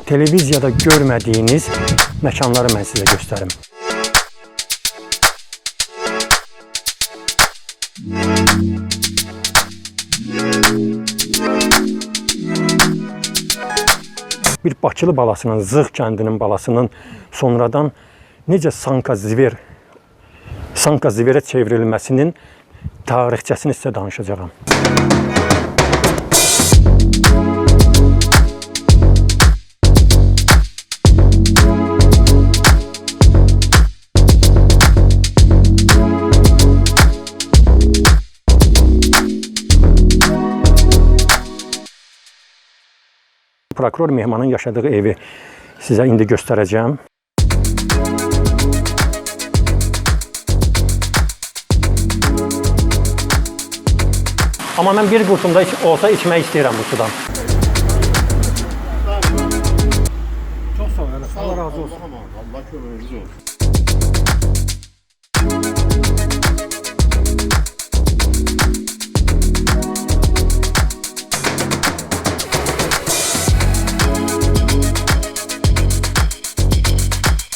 televizyada görmediğiniz mekanları ben size gösterim. Bir Bakılı balasının, Zığ kəndinin balasının sonradan necə Sanka Ziverə çevrilməsinin tarixçəsini sizə danışacağım. Prokuror Mehmanın yaşadığı evi sizə indi göstərəcəm. Amma mən bir qurtumda olsa içmək istəyirəm bu sudan. Çox sağ olun. Allah razı olsun. Allah kömürünüz olsun.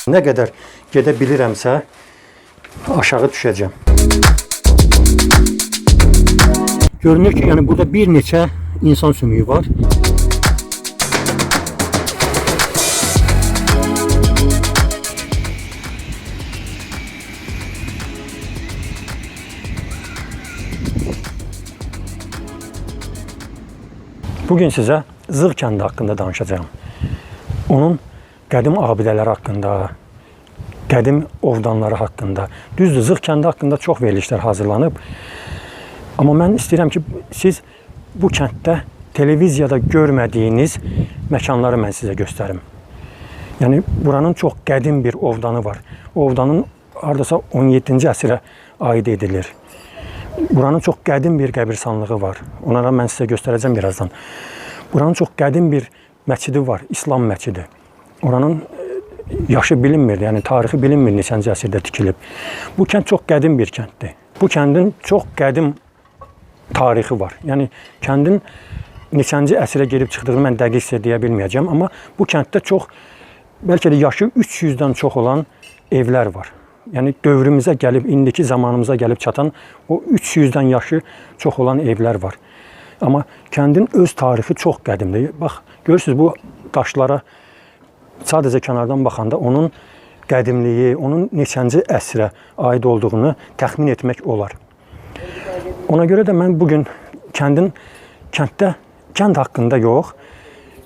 Nə qədər gedə bilirəmsə aşağı düşəcəm. Görünür ki, yəni burada bir neçə insan sümüyü var. Bugün sizə Zığ kəndi haqqında danışacağım. Onun qədim abidələri haqqında, qədim ovdanları haqqında. Düzdür, Zığ kəndi haqqında çox verilişlər hazırlanıb. Amma mən istəyirəm ki, siz bu kənddə televiziyada görmədiyiniz məkanları mən sizə göstərim. Yəni, buranın çox qədim bir ovdanı var. O ovdanın hardasa 17-ci əsrə aid edilir. Buranın çox qədim bir qəbirstanlığı var. Onlara mən sizə göstərəcəm birazdan. Buranın çox qədim bir məscidi var, İslam məscidi. Oranın yaşı bilinmir, yəni tarixi bilinmir neçənci əsrdə tikilib. Bu kənd çox qədim bir kənddir. Bu kəndin çox qədim tarixi var. Yəni kəndin neçənci əsrə gedib çıxdığını mən dəqiq sizə deyə bilməyəcəm, amma bu kənddə çox, bəlkə də yaşı 300-dən çox olan evlər var. Yəni dövrümüzə gəlib, indiki zamanımıza gəlib çatan o 300-dən yaşı çox olan evlər var. Amma kəndin öz tarixi çox qədimdir. Bax, görürsünüz bu daşlara sadəcə kənardan baxanda onun qədimliyi, onun neçənci əsrə aid olduğunu təxmin etmək olar. Ona görə də mən bugün kənd haqqında yox,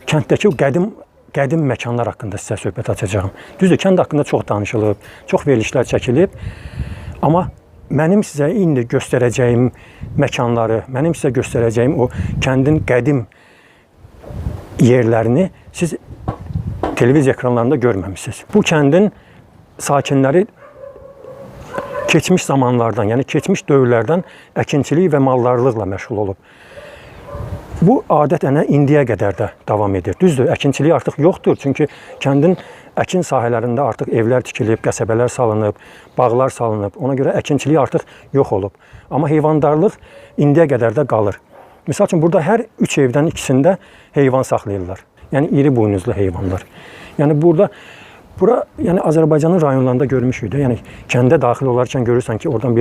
kənddəki qədim məkanlar haqqında sizə söhbət açacağım. Düzdür, kənd haqqında çox danışılıb, çox verilişlər çəkilib. Amma mənim sizə indi göstərəcəyim məkanları, mənim sizə göstərəcəyim o kəndin qədim yerlərini siz televiziya ekranlarında görməmişsiniz. Bu kəndin sakinləri keçmiş zamanlardan, yəni keçmiş dövrlərdən əkinçilik və maldarlıqla məşğul olub. Bu adət-ənə indiyə qədər də davam edir. Düzdür, əkinçilik artıq yoxdur. Çünki kəndin əkin sahələrində artıq evlər tikilib, qəsəbələr salınıb, bağlar salınıb. Ona görə əkinçilik artıq yox olub. Amma heyvandarlıq indiyə qədər də qalır. Misal üçün, burada hər 3 evdən ikisində heyvan saxlayırlar. Yəni iri buynuzlu heyvanlar. Yəni bura yəni Azərbaycanın rayonlarında görmüşük də. Yəni kəndə daxil olarkən görürsən ki, oradan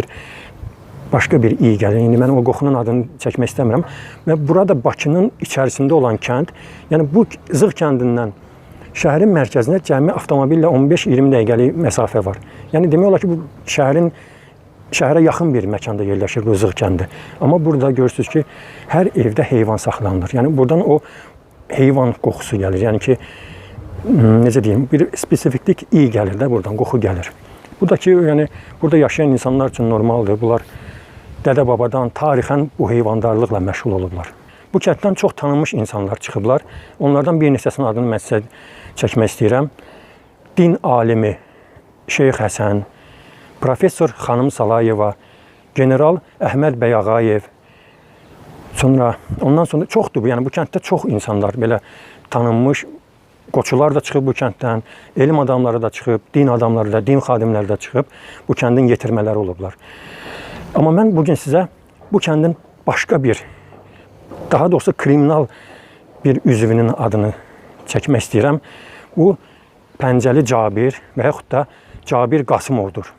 başqa bir iyi gəlir. İndi mən o qoxunun adını çəkmək istəmirəm. Və burada Bakının içərisində olan kənd, yəni bu Zığ kəndindən şəhərin mərkəzinə cəmi avtomobillə 15-20 dəqiqəlik məsafə var. Yəni demək olar ki, bu şəhərə yaxın bir məkanda yerləşir bu Zığ kəndi. Amma burada görürsünüz ki, hər evdə heyvan saxlanılır. Yəni buradan o heyvan qoxusu gəlir. Yəni ki, necə deyim, bir spesifiklik iyi gəlir də buradan, qoxu gəlir. Bu da ki, yəni burada yaşayan insanlar üçün normaldır. Bunlar dədə-babadan tarixən bu heyvandarlıqla məşğul olublar. Bu kənddən çox tanınmış insanlar çıxıblar. Onlardan bir neçəsinin adını mən sizə çəkmək istəyirəm. Din alimi Şeyx Həsən, Professor Xanım Salayeva, General Əhməd bəy Ağayev, ondan sonra çoxdur bu. Yəni bu kənddə çox insanlar belə tanınmış, qoçular da çıxıb bu kənddən, elm adamları da çıxıb, din adamları da, din xadimləri də çıxıb bu kəndin yetirmələri olublar. Amma mən bugün sizə bu kəndin başqa bir, daha doğrusu kriminal bir üzvünün adını çəkmək istəyirəm. Bu Pəncəli Cabir və yaxud da Cabir Qasımovdur.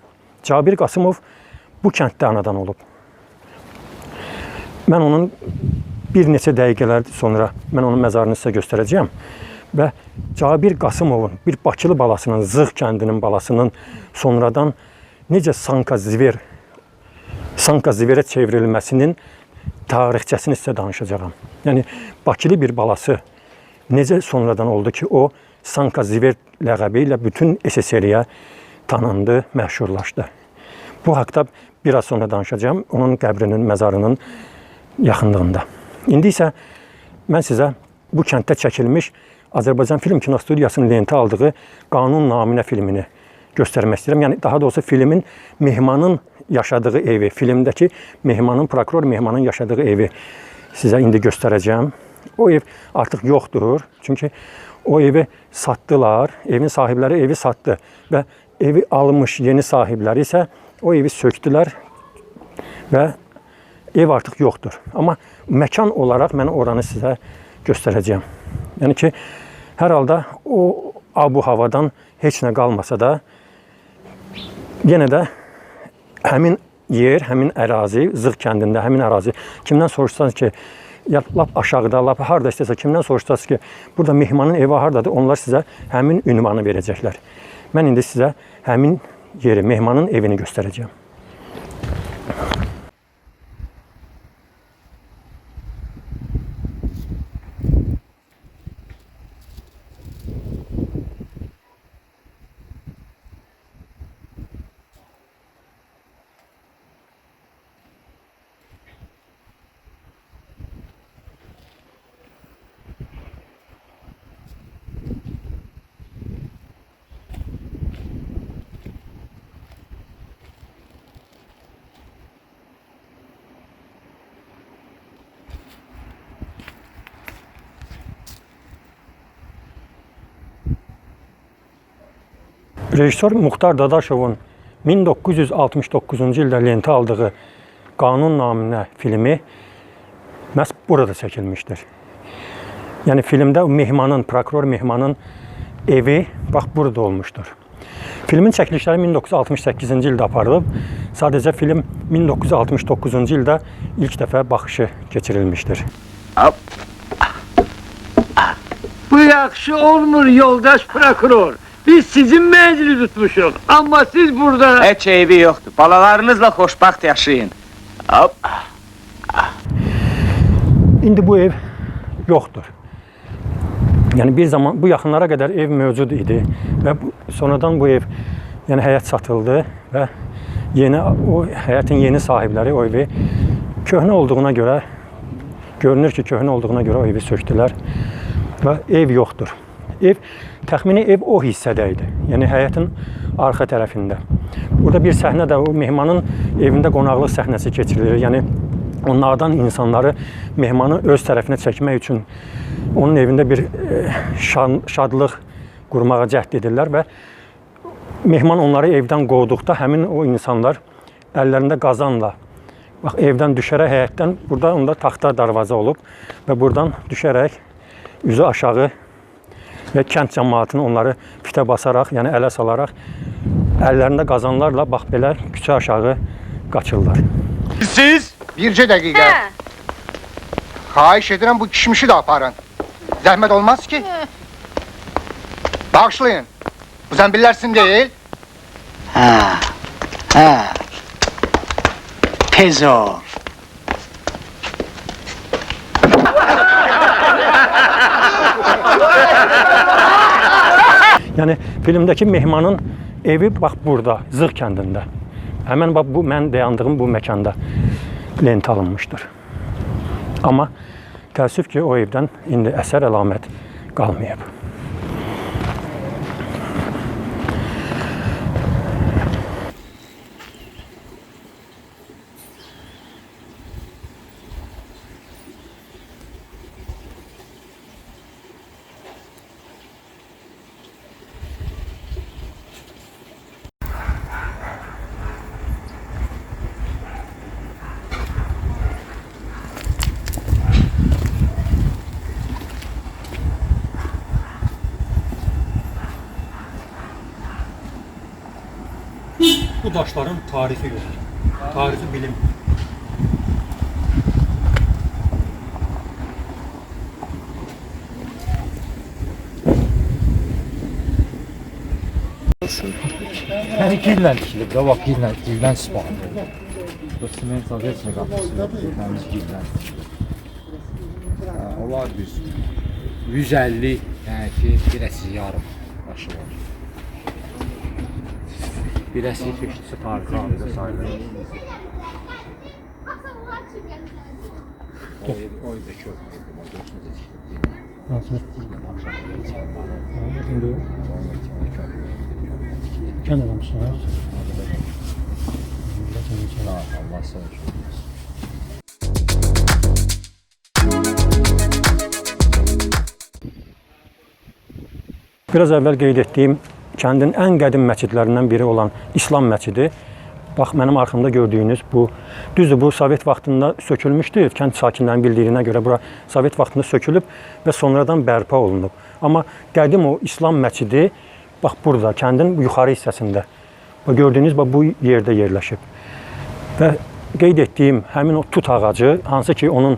Cabir Qasımov bu kənddə anadan olub. Mən onun bir neçə dəqiqələr sonra mən onun məzarını sizə göstərəcəyəm. Və Cabir Qasımovun bir Bakılı balasının, Zığ kəndinin balasının sonradan necə Sanka Ziverə çevrilməsinin tarixçəsini sizə danışacağam. Yəni Bakılı bir balası necə sonradan oldu ki, o Sanka Ziver ləqəbi ilə bütün SSR-yə tanındı, məşhurlaşdı. Bu haqda biraz sonra danışacağım, onun qəbrinin, məzarının yaxınlığında. İndi isə mən sizə bu kənddə çəkilmiş Azərbaycan Film Kinostudiyasının lentə aldığı Qanun Naminə filmini göstərmək istəyirəm. Yəni daha doğrusu filmin Mehmanın yaşadığı evi, filmdəki prokuror Mehmanın yaşadığı evi sizə indi göstərəcəm. O ev artıq yoxdur. Çünki o evi satdılar. Evin sahibləri evi satdı və evi almış yeni sahibləri isə o evi söktülər və ev artıq yoxdur. Amma məkan olaraq mən oranı sizə göstərəcəyəm. Yəni ki, hər halda o abu-havadan heç nə qalmasa da, yenə də həmin yer, həmin ərazi, Zığ kəndində həmin ərazi, kimdən soruşsanız ki, ya lap aşağıda, lap harada istəsə, kimdən soruşsanız ki, burada Mehmanın evi haradadır, onlar sizə həmin ünvanı verəcəklər. Mən indi sizə həmin yeri, Mehmanın evini göstərəcəyəm. Rejissor Muxtar Dadaşovun 1969-cu ildə lentə aldığı Qanun Naminə filmi məhz burada çəkilmişdir. Yəni filmdə prokuror Mehmanın evi bax burada olmuşdur. Filmin çəkilişləri 1968-ci ildə aparılıb. Sadəcə film 1969-cu ildə ilk dəfə baxışı keçirilmişdir. Bu yaxşı olmur yoldaş prokuror. Biz sizin məcli tutmuşuq, amma siz burada... Heç eybi yoxdur, balalarınızla xoşbaxt yaşayın. İndi bu ev yoxdur. Yəni bir zaman, bu yaxınlara qədər ev mövcud idi və sonradan bu ev, yəni həyət satıldı və o həyətin yeni sahibləri o evi köhnə olduğuna görə, görünür ki, köhnə olduğuna görə o evi söktülər və ev yoxdur. Təxmini ev o hissədə idi, yəni həyətin arxa tərəfində. Burada bir səhnə də o Mehmanın evində qonaqlıq səhnəsi keçirilir. Yəni onlardan insanları Mehmanı öz tərəfinə çəkmək üçün onun evində bir şadlıq qurmağa cəhd edirlər və Mehman onları evdən qovduqda həmin o insanlar əllərində qazanla evdən düşərək həyətdən, burada onda taxta darvaza olub və buradan düşərək üzü aşağı və kənd cəmaatını onları fitə basaraq, yəni ələ salaraq, əllərində qazanlarla bax belə küçə aşağı qaçırlar. Siz? Bircə dəqiqə. Xahiş edirəm bu kişmişi də aparın. Zəhmət olmaz ki. Bağışlayın. Bu zəmbillər sizin deyil. Tez ol. Yəni filmdəki Mehmanın evi bax burada, Zığ kəndində. Həmən bax bu mən dayandığım bu məkanda lentə alınmışdır. Amma təəssüf ki, o evdən indi əsər əlamət qalmayıb. Bu daşların tarixi yoxdur. Tarixi bilinmir. Yəni gillə tikilib də, bax gillə sifariş. Bu sement azəçmə qapısında təmiz gillə. Onlar düz 150, yəni ki, birəsi yarım başı var. Birəsi keçdisi tarixi alıda sayılır. O da köpək. Nasıl? Kənd adamsınız. Allah sağ olsun. Biraz əvvəl qeyd etdiyim kəndin ən qədim məscidlərindən biri olan İslam məscidi. Bax, mənim arxamda gördüyünüz bu, düzdür, bu Sovet vaxtında sökülmüşdü. Kənd sakinlərinin bildiyinə görə bura Sovet vaxtında sökülüb və sonradan bərpa olunub. Amma qədim o İslam məscidi, bax burada, kəndin yuxarı hissəsində. Bax, gördüyünüz bu yerdə yerləşib. Və qeyd etdiyim həmin o tut ağacı, hansı ki onun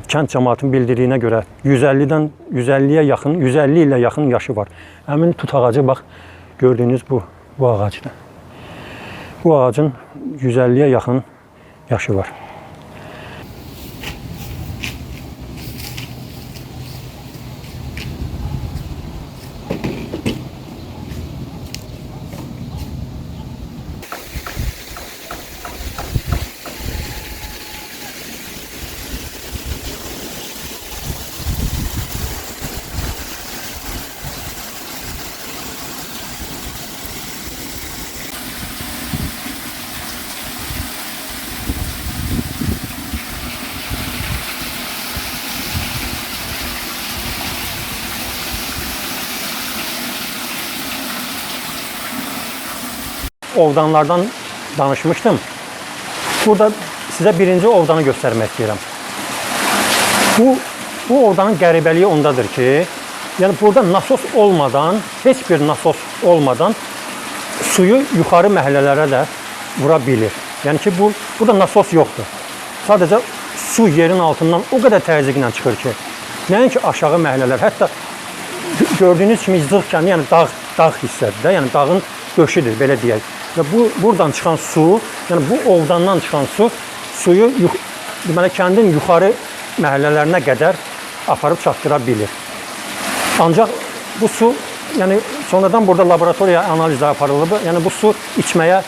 kənd cəmaatının bildirdiyinə görə 150-yə yaxın, 150 ilə yaxın yaşı var. Həmin tut ağacı, bax, gördüyünüz bu ağacdır. Bu ağacın 150-yə yaxın yaşı var. Ovdanlardan danışmışdım. Burada sizə birinci ovdanı göstərmək istəyirəm. Bu ovdanın qəribəliyi ondadır ki, yəni burada nasos olmadan, heç bir nasos olmadan suyu yuxarı məhəllələrə də vura bilir. Yəni ki, burada nasos yoxdur. Sadəcə su yerin altından o qədər təzyiqlə çıxır ki, nəinki aşağı məhəllələr, hətta gördüyünüz kimi Zığ kəndi, yəni dağ hissədir də, yəni dağın döşüdür, belə deyək. Və buradan çıxan su, yəni bu ovdandan çıxan suyu deməli, kəndin yuxarı məhəllələrinə qədər aparıb çatdıra bilir. Ancaq bu su, yəni sonradan burada laboratoriya analizləri aparılıb, yəni bu su içməli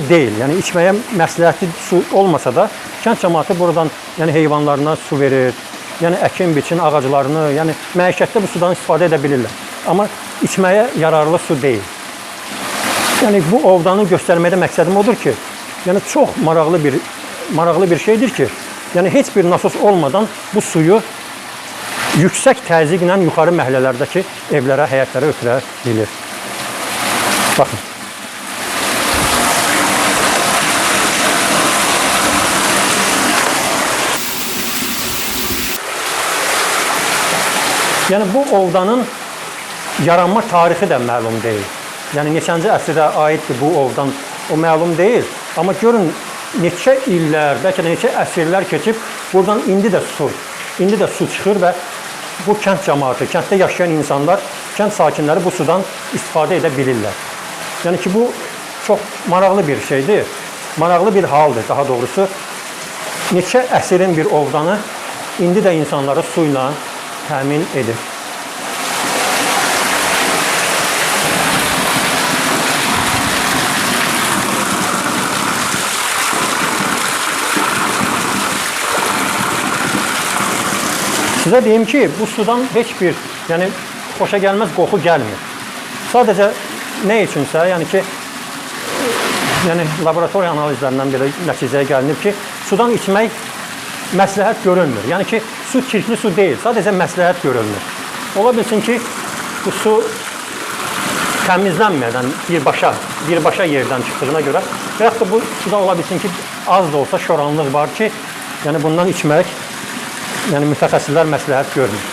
deyil. Yəni içməyə məsləhətli su olmasa da, kənd cəmaatı buradan yəni heyvanlarına su verir, yəni əkin, biçin ağaclarını, yəni məişətdə bu sudan istifadə edə bilirlər. Amma içməyə yararlı su deyil. Yəni bu ovdanı göstərməkdə məqsədim odur ki, yəni çox maraqlı bir şeydir ki, yəni heç bir nasos olmadan bu suyu yüksək təzyiqlə yuxarı məhəllələrdəki evlərə, həyətlərə ötürə bilir. Baxın. Yəni bu ovdanın yaranma tarixi də məlum deyil. Yəni neçənci əsrə aiddir bu ovdan, o məlum deyil. Amma görün, neçə illər, bəlkə də neçə əsrlər keçib, buradan indi də su çıxır və bu kənd cəmaatı, kənddə yaşayan insanlar, kənd sakinləri bu sudan istifadə edə bilirlər. Yəni ki, bu çox maraqlı bir şeydir, maraqlı bir haldır, daha doğrusu. Neçə əsrin bir ovdanı indi də insanları su ilə təmin edir. Sizə deyim ki, bu sudan heç bir, yəni xoşa gəlməz qoxu gəlmir. Sadəcə nə üçünsə, yəni ki, yəni laboratoriya analizlərindən belə nəticəyə gəlinib ki, sudan içmək məsləhət görülmür. Yəni ki, su çirkli su deyil, sadəcə məsləhət görülmür. Ola bilsin ki, bu su təmizlənmədən birbaşa yerdən çıxdığına görə və yaxud da bu suda ola bilsin ki, az da olsa şoranlıq var ki, yəni bundan içmək yəni mütəxəssislər məsləhət görmür.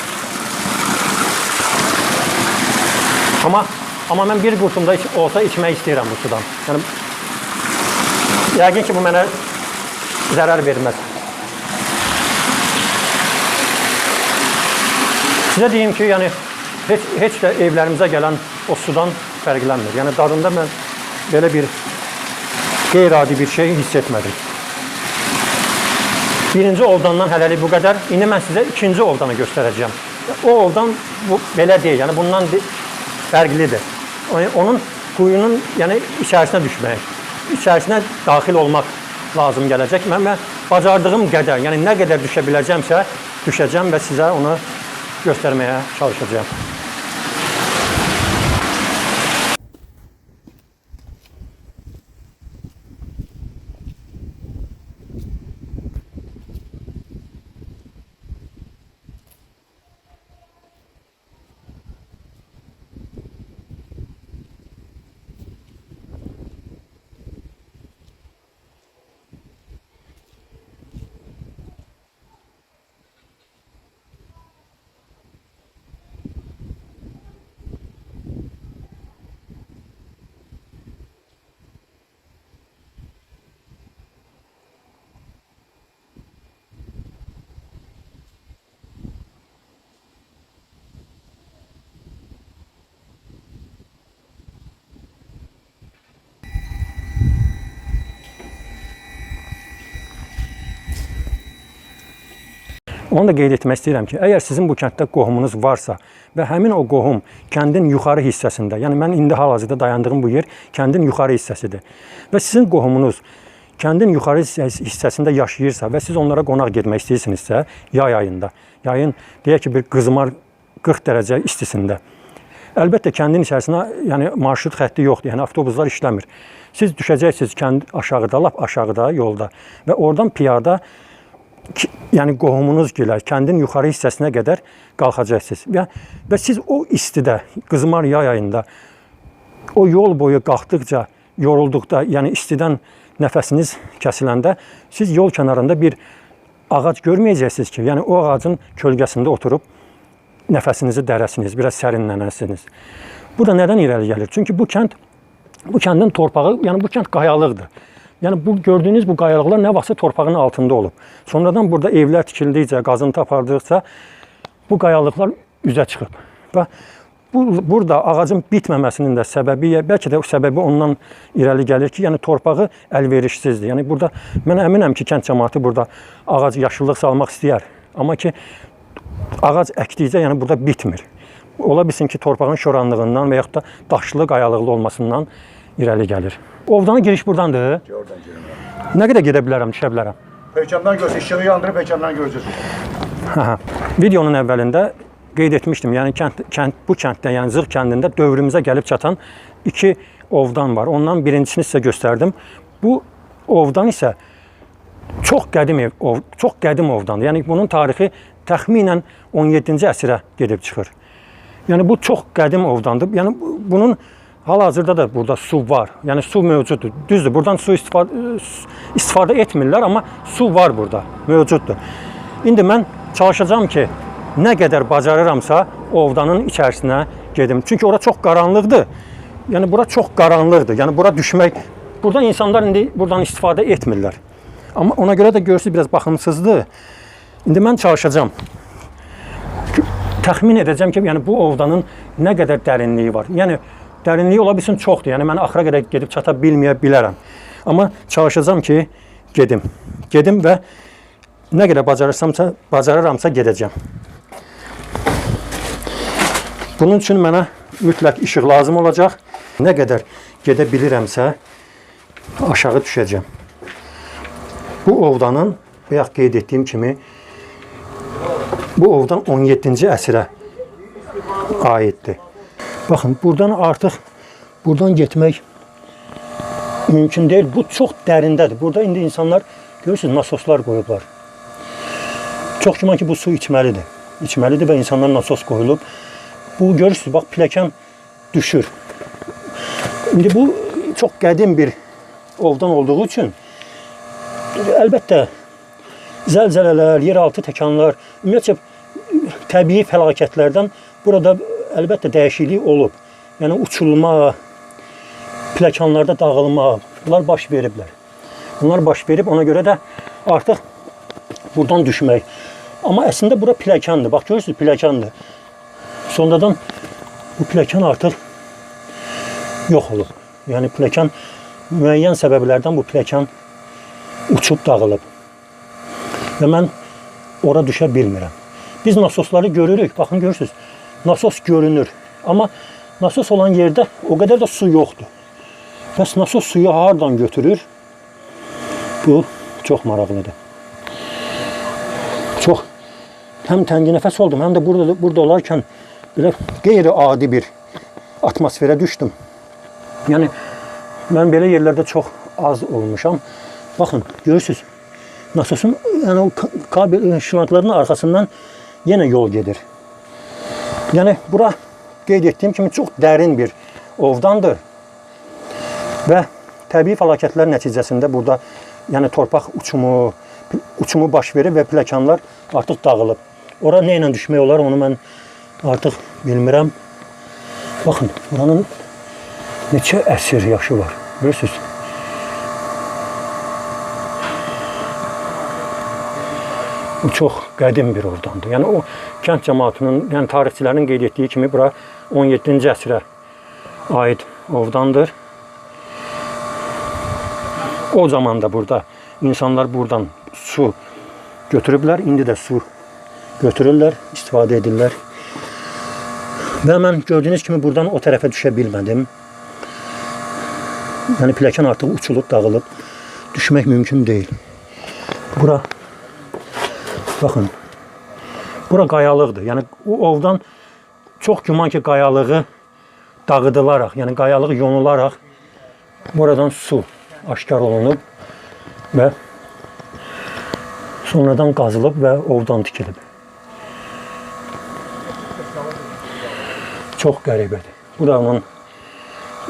Amma Amma mən bir qurtumda olsa içmək istəyirəm bu sudan. Yəni yəqin ki, bu mənə zərər verməz. Sizə deyim ki, yəni heç də evlərimizə gələn o sudan fərqlənmir. Yəni dadında mən belə bir qeyri-adi bir şey hiss etmədim. Birinci ovdandan hələlik bu qədər. İndi mən sizə ikinci ovdanı göstərəcəyəm. O ovdan belə deyil, yəni bundan fərqlidir. Onun quyunun içərisinə düşmək, içərisinə daxil olmaq lazım gələcək. Mən bacardığım qədər, yəni nə qədər düşə biləcəmsə düşəcəm və sizə onu göstərməyə çalışacağım. Onu da qeyd etmək istəyirəm ki, əgər sizin bu kənddə qohumunuz varsa və həmin o qohum kəndin yuxarı hissəsində, yəni mən indi hal-hazırda dayandığım bu yer kəndin yuxarı hissəsidir və sizin qohumunuz kəndin yuxarı hissəsində yaşayırsa və siz onlara qonaq getmək istəyirsinizsə, yay ayında, yayın deyək ki, bir qızmar 40 dərəcə istisində. Əlbəttə, kəndin içərisinə marşrut xətti yoxdur, yəni avtobuslar işləmir. Siz düşəcəksiniz kənd aşağıda, lap aşağıda yolda və oradan piyada qohumunuz gələr, kəndin yuxarı hissəsinə qədər qalxacaqsınız. Və siz o istidə, qızmar yay ayında o yol boyu qalxdıqca, yorulduqda, yəni istidən nəfəsiniz kəsiləndə siz yol kənarında bir ağac görməyəcəksiniz ki, yəni o ağacın kölgəsində oturub nəfəsinizi dərəsiniz, biraz sərinlənəsiniz. Bu da nədən irəli gəlir? Çünki bu kəndin torpağı, yəni bu kənd qayalıqdır. Yəni bu gördüyünüz bu qayalıqlar nə vaxtsa torpağın altında olub. Sonradan burada evlər tikildikcə, qazıntı apardıqca bu qayalıqlar üzə çıxıb. Və burada ağacın bitməməsinin də səbəbi, bəlkə də o səbəbi ondan irəli gəlir ki, yəni torpağı əlverişsizdir. Yəni burada mən əminəm ki, kənd cəmaatı burada ağac yaşıllıq salmaq istəyər. Amma ki ağac əkdikcə yəni burada bitmir. Ola bilsin ki, torpağın şoranlığından və yaxud da daşlı, qayalıqlı olmasından irəli gəlir. Ovdanın giriş buradandır. Oradan girin. Nə qədər gedə bilərəm, düşə bilərəm? Peykamdan görsə, işığı yandırıb peykamdan görəcəksiniz. Videonun əvvəlində qeyd etmişdim. Yəni bu kənddə, yəni Zığ kəndində dövrümüzə gəlib çatan 2 ovdan var. Ondan birincisini sizə göstərdim. Bu ovdan isə çox qədim ovdandır. Yəni bunun tarixi təxminən 17-ci əsrə gedib çıxır. Yəni bu çox qədim ovdandır. Yəni bunun hal-hazırda da burada su var. Yəni su mövcuddur. Düzdür, buradan su istifadə etmirlər, amma su var burada, mövcuddur. İndi mən çalışacağam ki, nə qədər bacarıramsa ovdanın içərisinə gedim. Çünki ora çox qaranlıqdır. Yəni bura çox qaranlıqdır. Yəni bura düşmək, buradan insanlar indi buradan istifadə etmirlər. Amma ona görə də görürsünüz biraz baxımsızdır. İndi mən çalışacağam. Təxmin edəcəm ki, yəni bu ovdanın nə qədər dərinliyi var. Yəni dərinliyi ola bilsin çoxdur. Yəni mən axıra qədər gedib çata bilməyə bilərəm. Amma çalışacağam ki, gedim və nə qədər bacarıramsa gedəcəm. Bunun üçün mənə mütləq işıq lazım olacaq. Nə qədər gedə bilirəmsə aşağı düşəcəm. Bu ovdanın, bayaq qeyd etdiyim kimi, bu ovdan 17-ci əsrə aiddir. Baxın, buradan getmək mümkün deyil. Bu çox dərindədir. Burada indi insanlar, görürsünüz, nasoslar qoyublar. Çox güman ki, bu su içməlidir. İçməlidir və insanlar nasos qoyulub. Bu, görürsünüz, bax, pilləkən düşür. İndi bu çox qədim bir ovdan olduğu üçün, əlbəttə, zəlzələlər, yeraltı təkanlar, ümumiyyətcə, təbii fəlakətlərdən burada əlbəttə dəyişiklik olub. yəni uçulma, pləkanlarda dağılma, bunlar baş veriblər. Bunlar baş verib, ona görə də artıq buradan düşmək. Amma əslində bura pləkandır. Bax, görürsünüz, pləkandır. Sonradan bu pləkan artıq yox olub. Yəni pləkan müəyyən səbəblərdən bu pləkan uçub dağılıb. Və mən ora düşə bilmirəm. Biz nasosları görürük. Baxın, görürsünüz. Nasos görünür. Amma nasos olan yerdə o qədər də su yoxdur. Bəs nasos suyu hardan götürür? Bu çox maraqlıdır. Çox həm tənginəfəs oldum, həm də burada olarkən belə qeyri-adi bir atmosferə düşdüm. Yəni mən belə yerlərdə çox az olmuşam. Baxın, görürsünüz. Nasosun yəni o kabel şlantlarının arxasından yenə yol gedir. Yəni bura qeyd etdiyim kimi çox dərin bir ovdandır. Və təbii fəlakətlər nəticəsində burada yəni torpaq uçumu baş verir və pləkanlar artıq dağılıb. Ora nə ilə düşmək olar, onu mən artıq bilmirəm. Baxın, buranın neçə əsr yaşı var. Görürsünüz? Bu çox qədim bir ovdandır. Yəni o kənd cəmaatının, yəni tarixçilərin qeyd etdiyi kimi bura 17-ci əsrə aid ovdandır. O zaman da burada insanlar buradan su götürüblər. İndi də su götürürlər, istifadə edirlər. Və mən gördüyünüz kimi buradan o tərəfə düşə bilmədim. Yəni pləkan artıq uçulub, dağılıb. Düşmək mümkün deyil. Bura, baxın, bura qayalıqdır. Yəni o ovdan çox güman ki, qayalığı dağıdılaraq, yəni qayalığı yonularaq buradan su aşkar olunub və sonradan qazılıb və ovdan tikilib. Çox qəribədir. Bu da onun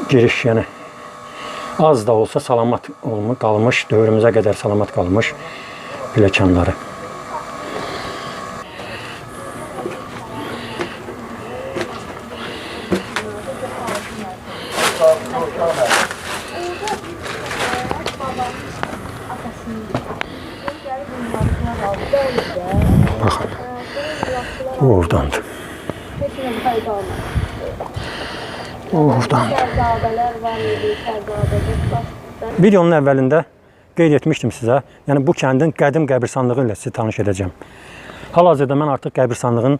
giriş, yəni az da olsa salamat qalmış, dövrümüzə qədər salamat qalmış pləkanları. Baxın, bu ovdandır. Bu ovdandır. Videonun əvvəlində qeyd etmişdim sizə, yəni bu kəndin qədim qəbirstanlığı ilə sizi tanış edəcəm. Hal-hazırda mən artıq qəbirstanlığın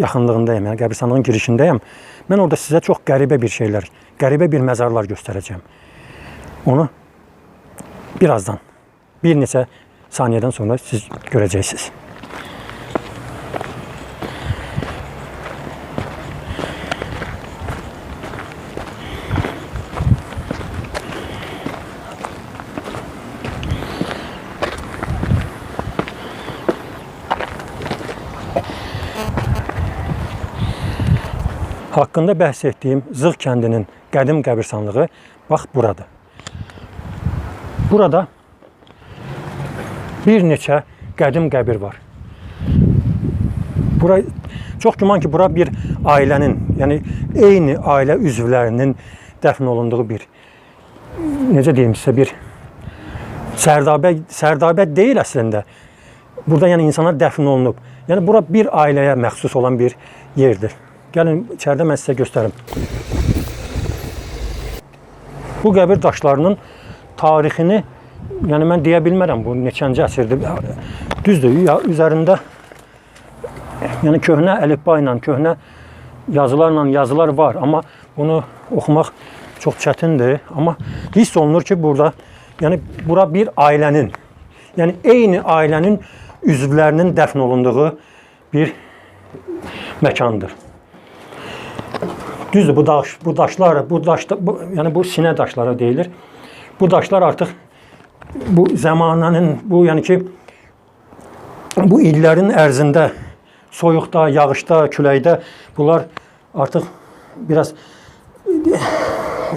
yaxınlığındayım, yəni qəbirstanlığın girişindəyəm. Mən orada sizə çox qəribə bir şeylər, qəribə bir məzarlar göstərəcəm. Onu birazdan, bir neçə saniyədən sonra siz görəcəksiniz. Haqqında bəhs etdiyim Zığ kəndinin qədim qəbirstanlığı bax buradır. Burada bir neçə qədim qəbir var. Bura çox güman ki, bura bir ailənin, yəni eyni ailə üzvlərinin dəfn olunduğu bir, necə deyim sizə, bir sərdabə deyil əslində. Burada yəni insanlar dəfn olunub. Yəni bura bir ailəyə məxsus olan bir yerdir. Gəlin içəridə mən sizə göstərim. Bu qəbir daşlarının tarixini, yəni mən deyə bilmərəm bu neçənci əsrdir. Düzdür, üzərində yəni köhnə əlifba ilə, köhnə yazılarla yazılar var, amma bunu oxumaq çox çətindir. Amma hiss olunur ki, burada, yəni bura bir ailənin, yəni eyni ailənin üzvlərinin dəfn olunduğu bir məkandır. Düzdür, bu daşlar, yəni bu sinə daşları deyilir. Bu daşlar artıq bu zamanının, bu yəni ki, bu illərin ərzində soyuqda, yağışda, küləkdə bunlar artıq biraz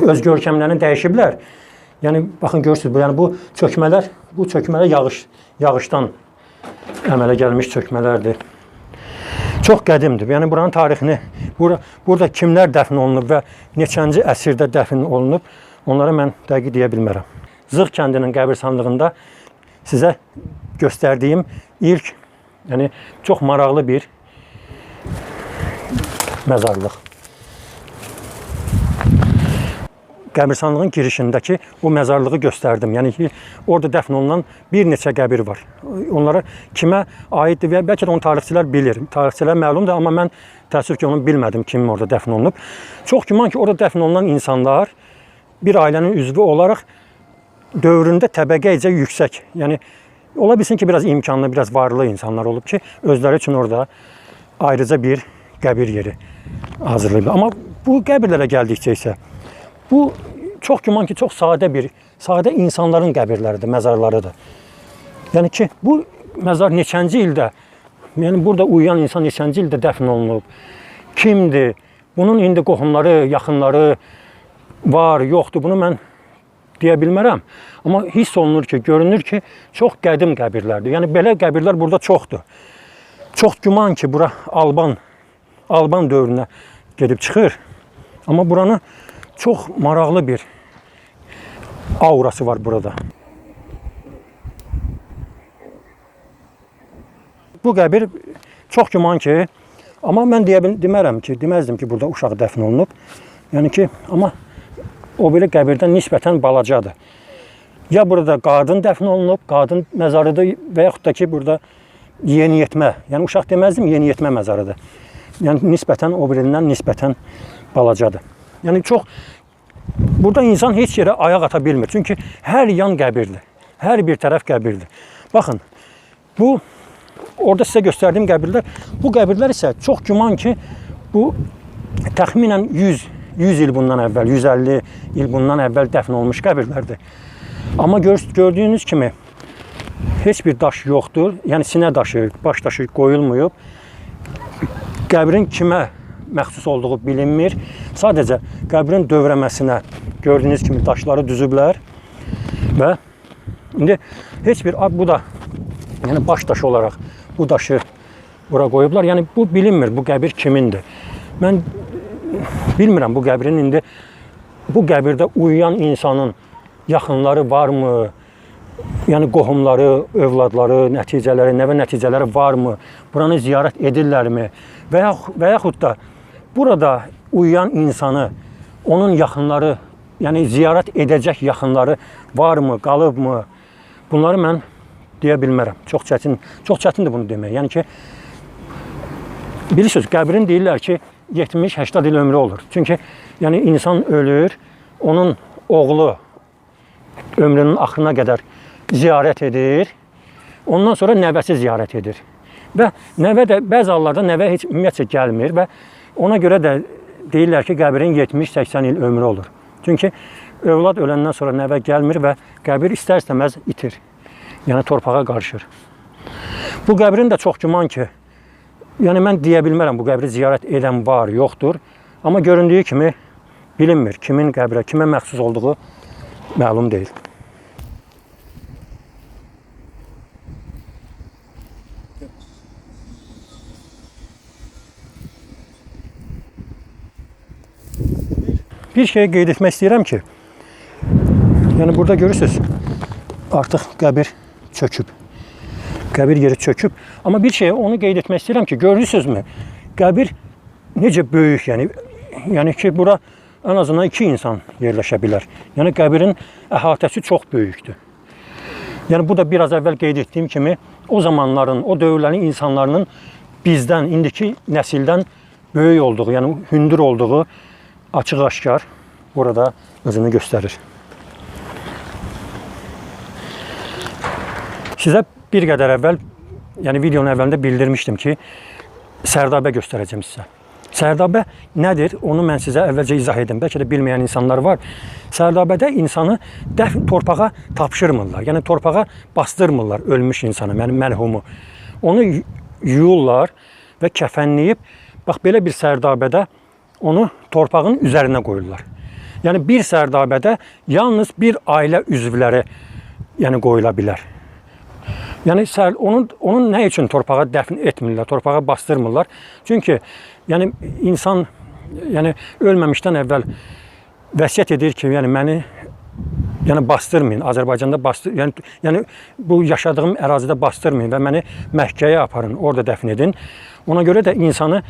öz görkəmlərini dəyişiblər. Yəni baxın görürsünüz, yəni bu çökmələr yağışdan əmələ gəlmiş çökmələrdir. Çox qədimdir. Yəni buranın tarixini Burada kimlər dəfn olunub və neçənci əsrdə dəfn olunub, onlara mən dəqiq deyə bilmərəm. Zığ kəndinin qəbirstanlığında sizə göstərdiyim ilk, yəni çox maraqlı bir məzarlıq. Qəbirstanlığın girişindəki o məzarlığı göstərdim. Yəni ki, orada dəfn olunan bir neçə qəbir var. Onlara kimə aiddir və bəlkə də onu tarixçilər bilir. Tarixçilər məlumdur, amma mən təəssüf ki, onu bilmədim kimin orada dəfn olunub. Çox güman ki, orada dəfn olunan insanlar bir ailənin üzvü olaraq dövründə təbəqəcə yüksək. Yəni ola bilsin ki, biraz imkanlı, biraz varlı insanlar olub ki, özləri üçün orada ayrıca bir qəbir yeri hazırlayıb. Amma bu qəbirlərə gəldikcə isə bu çox güman ki, çox sadə insanların qəbirləridir, məzarlarıdır. Yəni ki, bu məzar neçənci ildə, yəni burada uyuyan insan neçənci ildə dəfn olunub, kimdir, bunun indi qohumları, yaxınları var, yoxdur, bunu mən deyə bilmərəm. Amma hiss olunur ki, görünür ki, çox qədim qəbirlərdir. Yəni belə qəbirlər burada çoxdur. Çox güman ki, bura Alban dövrünə gedib çıxır. Amma buranı çox maraqlı bir aurası var burada. Bu qəbir çox güman ki, amma mən deməzdim ki, burada uşaq dəfn olunub. Yəni ki, amma o belə qəbirdən nisbətən balacadır. Ya burada qadın dəfn olunub, qadın məzarıdır və yaxud da ki, burada yeniyetmə, yəni uşaq deməzdim, yeniyetmə məzarıdır. Yəni nisbətən o birindən nisbətən balacadır. Yəni çox, burada insan heç yerə ayaq ata bilmir. Çünki hər yan qəbirdir, hər bir tərəf qəbirdir. Baxın, bu, orada sizə göstərdiyim qəbirlər, bu qəbirlər isə çox güman ki, bu təxminən 100 il bundan əvvəl, 150 il bundan əvvəl dəfn olmuş qəbirlərdir. Amma gördüyünüz kimi heç bir daş yoxdur, yəni sinə daşı, baş daşı qoyulmayıb. Qəbrin kimə məxsus olduğu bilinmir. Sadəcə qəbrin dövrəməsinə gördüyünüz kimi daşları düzüblər və indi heç bir, bu da yəni baş daşı olaraq bu daşı bura qoyublar. Yəni bu bilinmir, bu qəbir kimindir. Mən bilmirəm bu qəbrin indi, bu qəbirdə uyuyan insanın yaxınları varmı? Yəni qohumları, övladları, nəticələri, nəvə nəticələri varmı? Buranı ziyarət edirlərmi? Və yaxud da burada uyuyan insanı, onun yaxınları, yəni ziyarət edəcək yaxınları varmı, qalıbmı? Bunları mən deyə bilmərəm. Çox çətindir bunu demək. Yəni ki, bilirsiniz, qəbrin deyirlər ki, 70-80 il ömrü olur. Çünki yəni insan ölür, onun oğlu ömrünün axırına qədər ziyarət edir, ondan sonra nəvəsi ziyarət edir. Və nəvə də, bəzi hallarda nəvə heç ümumiyyətcə gəlmir və ona görə də deyirlər ki, qəbrin 70-80 il ömrü olur. Çünki övlad öləndən sonra nəvə gəlmir və qəbir istər-istəməz itir. Yəni torpağa qarışır. Bu qəbrin də çox güman ki, yəni mən deyə bilmərəm bu qəbri ziyarət edən var, yoxdur. Amma göründüyü kimi bilinmir. Kimin qəbrə, kimə məxsus olduğu məlum deyil. Bir şey qeyd etmək istəyirəm ki, yəni burada görürsünüz, artıq qəbir çöküb. Qəbir yeri çöküb. Amma bir şey, onu qeyd etmək istəyirəm ki, görürsünüzmü? Qəbir necə böyük, yəni ki, bura ən azından 2 insan yerləşə bilər. Yəni qəbirin əhatəsi çox böyükdür. Yəni bu da biraz əvvəl qeyd etdiyim kimi, o zamanların, o dövrlərin insanlarının bizdən, indiki nəsildən böyük olduğu, yəni hündür olduğu açıq-aşkar burada özünü göstərir. Sizə bir qədər əvvəl, yəni videonun əvvəlində bildirmişdim ki, sərdabə göstərəcəm sizə. Sərdabə nədir? Onu mən sizə əvvəlcə izah edim. Bəlkə də bilməyən insanlar var. Sərdabədə insanı torpağa tapşırmırlar. Yəni torpağa bastırmırlar ölmüş insanı, yəni mərhumu. Onu yuyurlar və kəfənləyib, bax belə bir sərdabədə onu torpağın üzərinə qoyurlar. Yəni bir sərdabədə yalnız bir ailə üzvləri yəni qoyula bilər. Yəni onun nə üçün torpağa dəfn etmirlər, torpağa bastırmırlar? Çünki yəni insan yəni ölməmişdən əvvəl vəsiyyət edir ki, yəni məni bastırmayın, Azərbaycanda yəni bu yaşadığım ərazidə bastırmayın və məni Məkkəyə aparın, orada dəfn edin. Ona görə də insanı,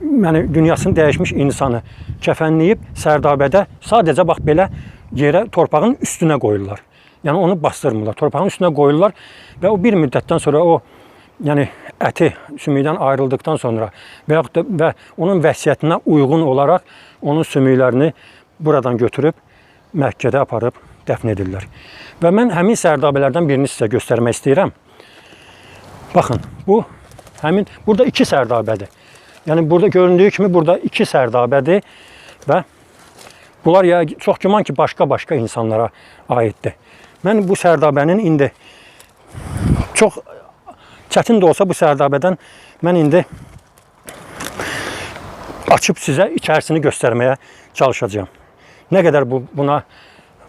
yəni dünyasını dəyişmiş insanı kəfənləyib Sərdabədə sadəcə bax belə yerə, torpağın üstünə qoyurlar. Yəni onu bastırmırlar, torpağın üstünə qoyurlar və o bir müddətdən sonra o yəni əti sümükdən ayrıldıkdan sonra və yaxud da və onun vəsiyyətinə uyğun olaraq onun sümüklərini buradan götürüb Məkkədə aparıb dəfn edirlər. Və mən həmin sərdabələrdən birini sizə göstərmək istəyirəm. Baxın, burada 2 sərdabədir. Yəni burada göründüyü kimi burada 2 sərdabədir və bunlar ya çox güman ki başqa insanlara aiddir. Mən bu sərdabənin indi çox çətin də olsa bu sərdabədən mən indi açıb sizə içərisini göstərməyə çalışacağım. Nə qədər buna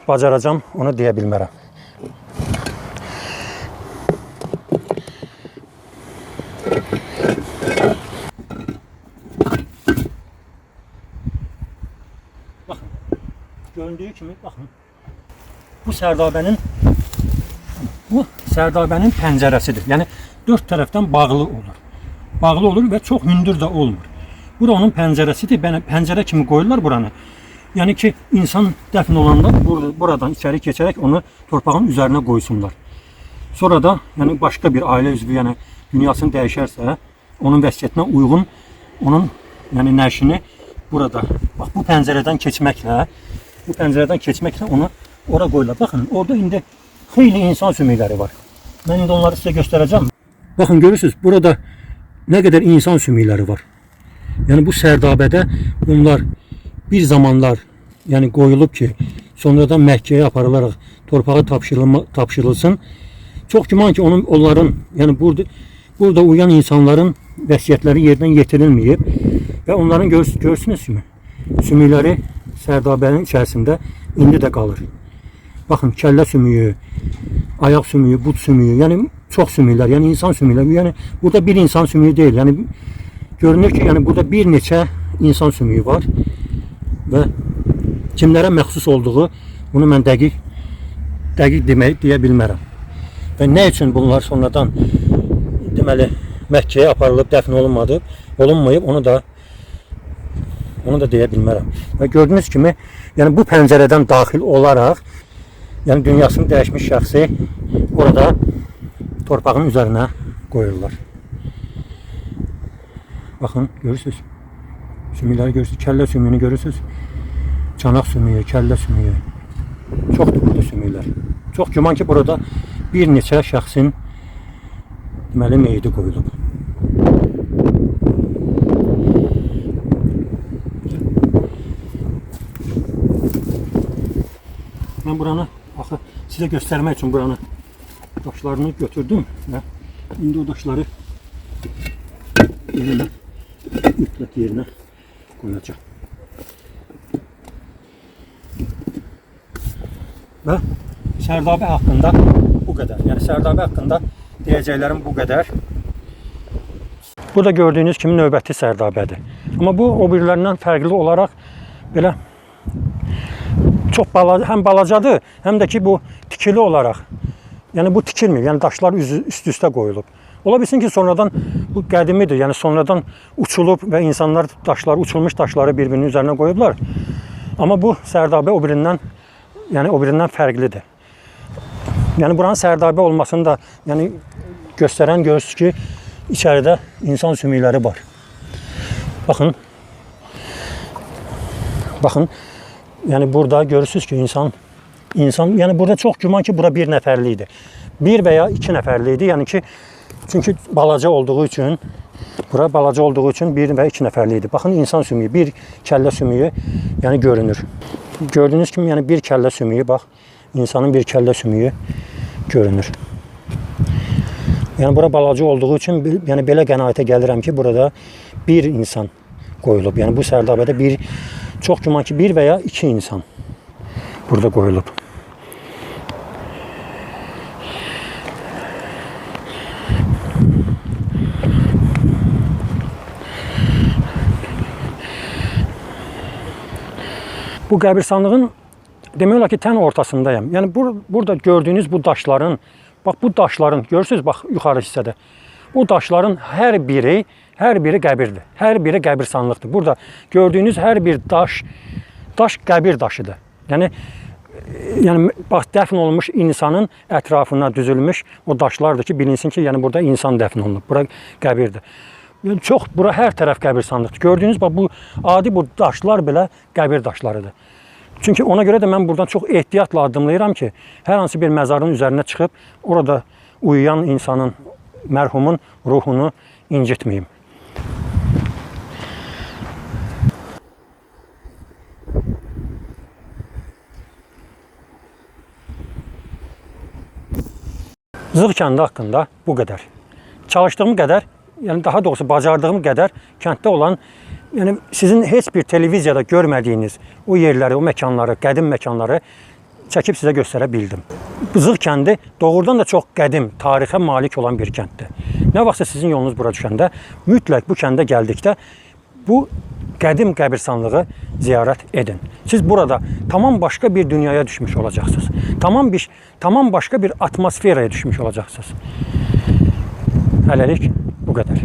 bacaracağam, onu deyə bilmərəm. Baxın, göründüyü kimi, baxın. Bu sərdabənin pəncərəsidir. Yəni 4 tərəfdən bağlı olur. Bağlı olur və çox hündür də olmur. Bura onun pəncərəsidir. Pəncərə kimi qoyurlar buranı. Yəni ki, insan dəfn olanda buradan içəri keçərək onu torpağın üzərinə qoysunlar. Sonra da yəni başqa bir ailə üzvü, yəni dünyasını dəyişərsə, onun vəsiyyətinə uyğun onun yəni nəşini burada bax bu pəncərədən keçməklə onu ora qoyurlar. Baxın, orada indi xeyli insan sümükləri var. Mən indi onları sizə göstərəcəm. Baxın, görürsünüz, burada nə qədər insan sümükləri var. Yəni bu sərdabədə bunlar bir zamanlar yəni qoyulub ki, sonradan Məkkəyə aparılaraq torpağa tapşırılsın. Çox güman ki, onların, yəni burada uyan insanların vəsiyyətləri yerdən yetirilməyib və onların görürsünüz kimi sümükləri sərdabənin içərisində indi də qalır. Baxın, kəllə sümüyü, ayaq sümüyü, but sümüyü, yəni çox sümüklər, yəni insan sümükləri. Yəni burada bir insan sümüyü deyil. Yəni görünür ki, yəni burada bir neçə insan sümüyü var və kimlərə məxsus olduğu bunu mən dəqiq deyə bilmərəm. Və nə üçün bunlar sonradan deməli Məkkəyə aparılıb dəfn olunmayıb, onu da deyə bilmərəm. Və gördüyünüz kimi, yəni bu pəncərədən daxil olaraq yəni dünyasını dəyişmiş şəxsi orada torpağın üzərinə qoyurlar. Baxın, görürsünüz. Sümükləri görürsünüz, kəllə sümüyünü görürsünüz. Çanaq sümüyü, kəllə sümüyü. Çoxdur burada sümüklər. Çox güman ki, burada bir neçə şəxsin deməli meyidi qoyulub. Mən buranı axı sizə göstərmək üçün buranı daşlarını götürdüm və indi o daşları mütləq yerinə qoyacağım. Və Sərdabə haqqında bu qədər. Yəni Sərdabə haqqında deyəcəklərim bu qədər. Bu da gördüyünüz kimi növbəti Sərdabədir. Amma bu o birilərindən fərqli olaraq belə çox həm balacadır, həm də ki bu tikili olaraq. Yəni bu tikilmir. Yəni daşlar üst-üstə qoyulub. Ola bilsin ki, sonradan bu qədimidir. Yəni sonradan uçulub və insanlar uçulmuş daşları bir-birinin üzərinə qoyublar. Amma bu Sərdabə o birindən fərqlidir. Yəni buranın Sərdabə olmasını da yəni göstərən görürsünüz ki, içəridə insan sümükləri var. Baxın. Baxın. Yəni burada görürsünüz ki, insan yəni burada çox güman ki, bura bir nəfərli idi. Bir və ya 2 nəfərli idi. Yəni ki, çünki balaca olduğu üçün bir və 2 nəfərli idi. Baxın, insan sümüyü, bir kəllə sümüyü yəni görünür. Gördüyünüz kimi, yəni bir kəllə sümüyü, bax, insanın bir kəllə sümüyü görünür. Yəni bura balaca olduğu üçün yəni belə qənaətə gəlirəm ki, burada bir insan qoyulub. Yəni bu Sərdabədə çox güman ki, 1 və ya 2 insan burada qoyulub. Bu qəbirstanlığın demək olar ki, tən ortasındayım. Yəni burada gördüyünüz bu daşların, bax bu daşların, görürsünüz bax yuxarı hissədə. Bu daşların hər biri qəbirdir. Hər biri qəbirstanlıqdır. Burada gördüyünüz hər bir daş qəbir daşıdır. Yəni bax dəfn olunmuş insanın ətrafına düzülmüş o daşlardır ki, bilinsin ki, yəni burada insan dəfn olunub. Bura qəbirdir. Yəni bura hər tərəf qəbirstanlıqdır. Gördüyünüz bax bu adi bu daşlar belə qəbir daşlarıdır. Çünki ona görə də mən buradan çox ehtiyatla addımlayıram ki, hər hansı bir məzarın üzərinə çıxıb orada uyuyan insanın, mərhumun ruhunu incitməyim. Zığ kəndi haqqında bu qədər. Çalışdığım qədər, yəni daha doğrusu bacardığım qədər kənddə olan, yəni sizin heç bir televiziyada görmədiyiniz o yerləri, o məkanları, qədim məkanları çəkib sizə göstərə bildim. Zığ kəndi doğrudan da çox qədim, tarixə malik olan bir kənddir. Nə vaxtsa sizin yolunuz bura düşəndə, mütləq bu kəndə gəldikdə bu qədim qəbirstanlığı ziyarət edin. Siz burada tamam başqa bir dünyaya düşmüş olacaqsınız. Tamam başqa bir atmosferaya düşmüş olacaqsınız. Hələlik bu qədər.